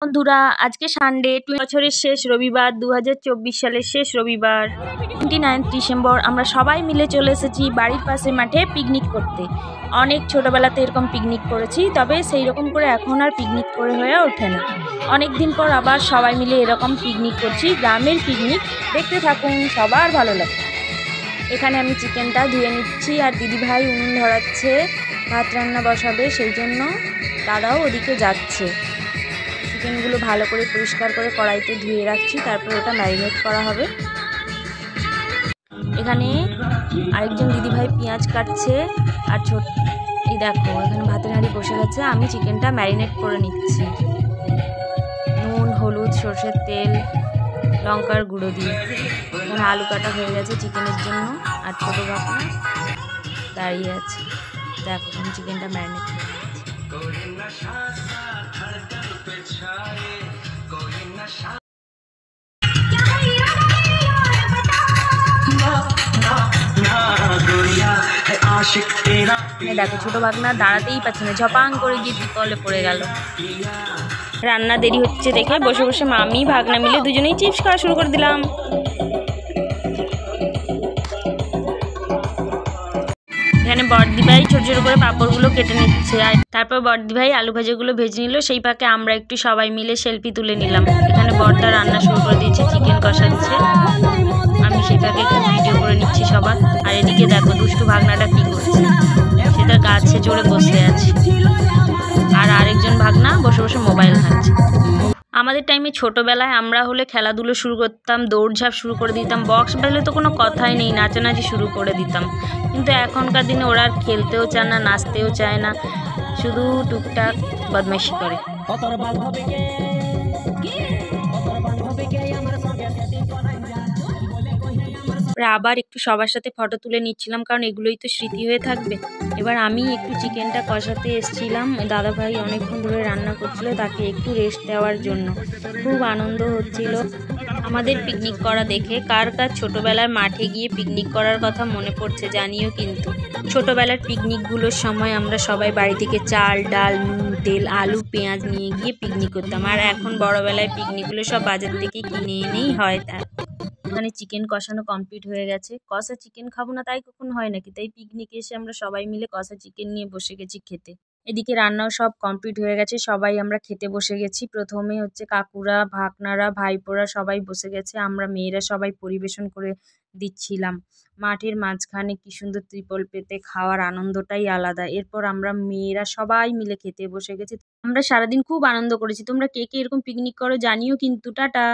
বন্ধুরা, আজকে সানডে, বছরের শেষ রবিবার, 2024 সালের শেষ রবিবার 29 ডিসেম্বর। আমরা সবাই মিলে চলে এসেছি বাড়ির পাশে মাঠে পিকনিক করতে। অনেক ছোটবেলাতে এরকম পিকনিক করেছি, তবে সেই রকম করে এখন আর পিকনিক করে হয়ে ওঠে না। অনেক দিন পর আবার সবাই মিলে এরকম পিকনিক করছি, গ্রামের পিকনিক। দেখতে থাকুন, সবার ভালো লাগে। এখানে আমি চিকেনটা ধুয়ে নিচ্ছি, আর দিদিভাই উনুন ধরাচ্ছে, ভাত রান্না বসাবে, সেই জন্য দাদাও ওদিকে যাচ্ছে। চিকেনগুলো ভালো করে পরিষ্কার করে কড়াইতে ধুয়ে রাখছি, তারপর ওটা ম্যারিনেট করা হবে। এখানে আরেকজন দিদিভাই পেঁয়াজ কাটছে, আর এই দেখো এখানে ভাতের হাঁড়ি বসে গেছে। আমি চিকেনটা ম্যারিনেট করে নিচ্ছি নুন, হলুদ, সরষের তেল, লঙ্কার গুঁড়ো দিয়ে। এখানে আলু কাটা হয়ে গেছে চিকেনের জন্য, আর ছোটো ভাপনা দাঁড়িয়ে আছে। দেখো আমি চিকেনটা ম্যারিনেট করে নিচ্ছি। দেখো ছোট ভাগনা দাঁড়াতেই পারছে না, ঝপাং করে গিয়ে কলে পড়ে গেল। রান্না দেরি হচ্ছে দেখে বসে বসে মামি ভাগনা মিলে দুজনেই চিপস খাওয়া শুরু করে দিলাম। এখানে বড়দিভাই ছোট ছোট করে পাঁপড়গুলো কেটে নিচ্ছে, আর তারপর বড়দিভাই আলু ভাজাগুলো ভেজে নিল। সেই পাকে আমরা একটু সবাই মিলে সেলফি তুলে নিলাম। এখানে বড়দা রান্না শুরু করে দিয়েছে, চিকেন কষা দিচ্ছে। আমি সেই পাকে একটু ভিডিও করে নিচ্ছি সবার। আর এদিকে দেখো দুষ্টু ভাগনাটা কি করছে, সেটা গাছে চড়ে বসে আছে, আর আরেকজন ভাগনা বসে বসে মোবাইল ঘাঁটছে। আমাদের টাইমে ছোটোবেলায় আমরা হলে খেলাধুলো শুরু করতাম, দৌড়ঝাঁপ শুরু করে দিতাম, বক্স বাজলে তো কোনো কথাই নেই, নাচানাচি শুরু করে দিতাম। কিন্তু এখনকার দিনে ওরা আর খেলতেও চায় না, নাচতেও চায় না, শুধু টুকটাক বদমাইশি করে। আবার একটু সবার সাথে ফটো তুলে নিচ্ছিলাম, কারণ এগুলোই তো স্মৃতি হয়ে থাকবে। এবার আমি একটু চিকেনটা কষাতে এসেছিলাম। দাদাভাই অনেকক্ষণ ধরে রান্না করছিল, তাকে একটু রেস্ট দেওয়ার জন্য। খুব আনন্দ হচ্ছিল আমাদের পিকনিক করা দেখে। কার কার ছোটোবেলার মাঠে গিয়ে পিকনিক করার কথা মনে পড়ছে জানিও কিন্তু। ছোটোবেলার পিকনিকগুলোর সময় আমরা সবাই বাড়ি থেকে চাল, ডাল, নুন, তেল, আলু, পেঁয়াজ নিয়ে গিয়ে পিকনিক করতাম। আর এখন বড়োবেলায় পিকনিকগুলো সব বাজার থেকে কিনে এনেই হয়। ওখানে চিকেন কষানো কমপ্লিট হয়ে গেছে। কষা চিকেন খাবো না তাই কখন হয় নাকি, তাই পিকনিকে এসে আমরা সবাই মিলে কষা চিকেন নিয়ে বসে গেছি খেতে। এদিকে রান্নাও সব কমপ্লিট হয়ে গেছে, সবাই আমরা খেতে বসে গেছি। প্রথমে হচ্ছে কাকুরা, ভাগনারা, ভাইপোরা সবাই বসে গেছে, আমরা মেয়েরা সবাই পরিবেশন করে দিচ্ছিলাম। মাঠের মাঝখানে কি সুন্দর ত্রিপল পেতে খাওয়ার আনন্দটাই আলাদা। এরপর আমরা মেয়েরা সবাই মিলে খেতে বসে গেছি। আমরা সারাদিন খুব আনন্দ করেছি। তোমরা কে কে এরকম পিকনিক করো জানিও কিন্তু। টাটা।